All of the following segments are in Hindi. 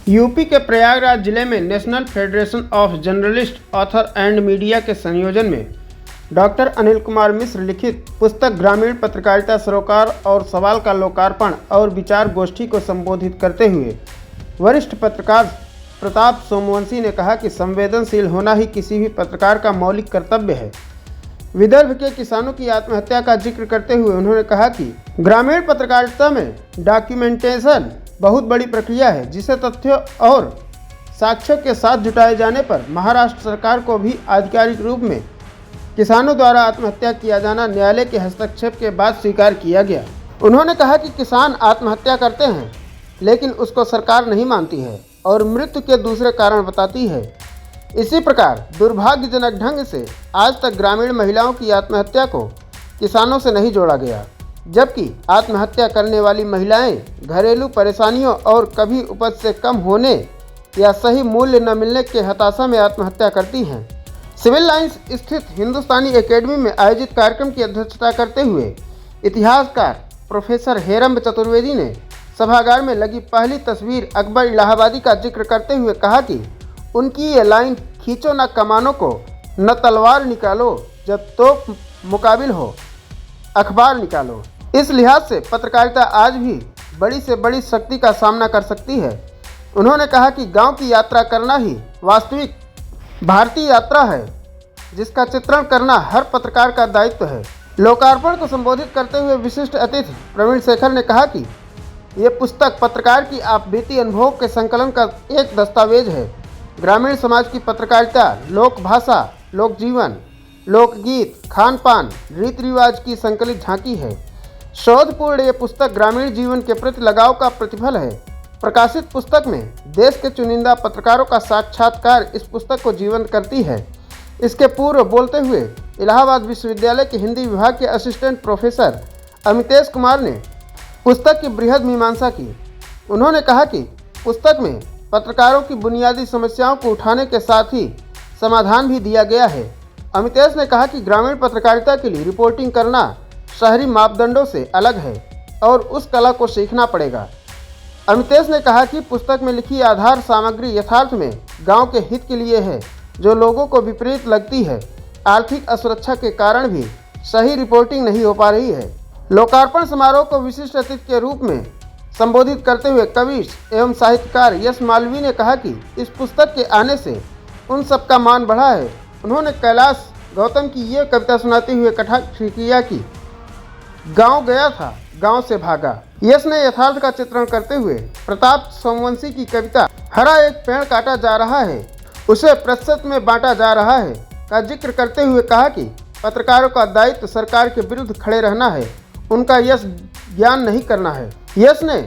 यूपी के प्रयागराज जिले में national federation of journalist author and media के संयोजन में डॉक्टर अनिल कुमार मिश्र लिखित पुस्तक ग्रामीण पत्रकारिता सरोकार और सवाल का लोकार्पण और विचार गोष्ठी को संबोधित करते हुए वरिष्ठ पत्रकार प्रताप सोमवंशी ने कहा कि संवेदनशील होना ही किसी भी पत्रकार का मौलिक कर्तव्य है। विदर्भ के किसानों की आत्महत्या का जिक्र करते हुए उन्होंने कहा कि ग्रामीण पत्रकारिता में डॉक्यूमेंटेशन बहुत बड़ी प्रक्रिया है, जिसे तथ्यों और साक्ष्यों के साथ जुटाए जाने पर महाराष्ट्र सरकार को भी आधिकारिक रूप में किसानों द्वारा आत्महत्या किया जाना न्यायालय के हस्तक्षेप के बाद स्वीकार किया गया। उन्होंने कहा कि किसान आत्महत्या करते हैं लेकिन उसको सरकार नहीं मानती है और मृत्यु के दूसरे कारण बताती है। इसी प्रकार दुर्भाग्यजनक ढंग से आज तक ग्रामीण महिलाओं की आत्महत्या को किसानों से नहीं जोड़ा गया, जबकि आत्महत्या करने वाली महिलाएं घरेलू परेशानियों और कभी उपज से कम होने या सही मूल्य न मिलने के हताशा में आत्महत्या करती हैं। सिविल लाइंस स्थित हिंदुस्तानी एकेडमी में आयोजित कार्यक्रम की अध्यक्षता करते हुए इतिहासकार प्रोफेसर हेरंब चतुर्वेदी ने सभागार में लगी पहली तस्वीर अकबर इलाहाबादी का जिक्र करते हुए कहा कि उनकी ये लाइन खींचो न कमानों को, न तलवार निकालो, जब तोप मुकाबिल हो अखबार निकालो। इस लिहाज से पत्रकारिता आज भी बड़ी से बड़ी शक्ति का सामना कर सकती है। उन्होंने कहा कि गांव की यात्रा करना ही वास्तविक भारतीय यात्रा है, जिसका चित्रण करना हर पत्रकार का दायित्व है। लोकार्पण को संबोधित करते हुए विशिष्ट अतिथि प्रवीण शेखर ने कहा कि ये पुस्तक पत्रकार की आप बीती अनुभव के संकलन का एक दस्तावेज है। ग्रामीण समाज की पत्रकारिता लोक भाषा, लोक जीवन, लोकगीत, खान पान, रीति रिवाज की संकलित झांकी है। शोधपूर्ण ये पुस्तक ग्रामीण जीवन के प्रति लगाव का प्रतिफल है। प्रकाशित पुस्तक में देश के चुनिंदा पत्रकारों का साक्षात्कार इस पुस्तक को जीवंत करती है। इसके पूर्व बोलते हुए इलाहाबाद विश्वविद्यालय के हिंदी विभाग के असिस्टेंट प्रोफेसर अमितेश कुमार ने पुस्तक की बृहद मीमांसा की। उन्होंने कहा कि पुस्तक में पत्रकारों की बुनियादी समस्याओं को उठाने के साथ ही समाधान भी दिया गया है। अमितेश ने कहा कि ग्रामीण पत्रकारिता के लिए रिपोर्टिंग करना शहरी मापदंडों से अलग है और उस कला को सीखना पड़ेगा। अमितेश ने कहा कि पुस्तक में लिखी आधार सामग्री यथार्थ में गांव के हित के लिए है, जो लोगों को विपरीत लगती है। आर्थिक असुरक्षा के कारण भी सही रिपोर्टिंग नहीं हो पा रही है। लोकार्पण समारोह को विशिष्ट अतिथि के रूप में संबोधित करते हुए कवि एवं साहित्यकार यश मालवीय ने कहा कि इस पुस्तक के आने से उन सबका मान बढ़ा है। उन्होंने कैलाश गौतम की ये कविता सुनाते हुए कटाक्ष किया कि गांव गया था, गांव से भागा। यश ने यथार्थ का चित्रण करते हुए प्रताप सोमवंशी की कविता हरा एक पेड़ काटा जा रहा है, उसे प्रतिशत में बांटा जा रहा है का जिक्र करते हुए कहा कि पत्रकारों का दायित्व सरकार के विरुद्ध खड़े रहना है, उनका यश ज्ञान नहीं करना है। यश ने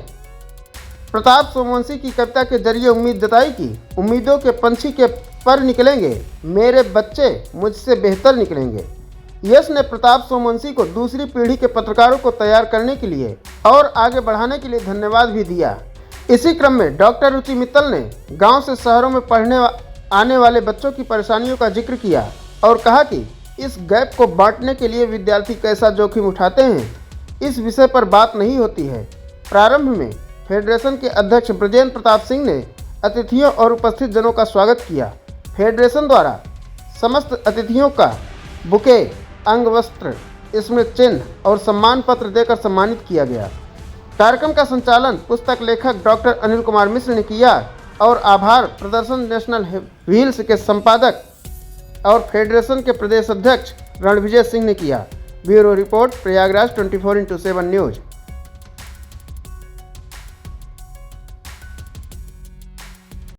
प्रताप सोमवंशी की कविता के जरिए उम्मीद जताई कि उम्मीदों के पंछी के पर निकलेंगे, मेरे बच्चे मुझसे बेहतर निकलेंगे। यश ने प्रताप सोमवंशी को दूसरी पीढ़ी के पत्रकारों को तैयार करने के लिए और आगे बढ़ाने के लिए धन्यवाद भी दिया। इसी क्रम में डॉक्टर रुचि मित्तल ने गांव से शहरों में पढ़ने आने वाले बच्चों की परेशानियों का जिक्र किया और कहा कि इस गैप को बांटने के लिए विद्यार्थी कैसा जोखिम उठाते हैं, इस विषय पर बात नहीं होती है। प्रारंभ में फेडरेशन के अध्यक्ष ब्रजेंद्र प्रताप सिंह ने अतिथियों और उपस्थित जनों का स्वागत किया। फेडरेशन द्वारा समस्त अतिथियों का बुके, अंग वस्त्र, स्मृति चिन्ह और सम्मान पत्र देकर सम्मानित किया गया। कार्यक्रम का संचालन पुस्तक लेखक डॉक्टर अनिल कुमार मिश्र ने किया और आभार प्रदर्शन नेशनल व्हील्स के संपादक और फेडरेशन के प्रदेश अध्यक्ष रणविजय सिंह ने किया। Bureau report, Prayagraj 24x7 news.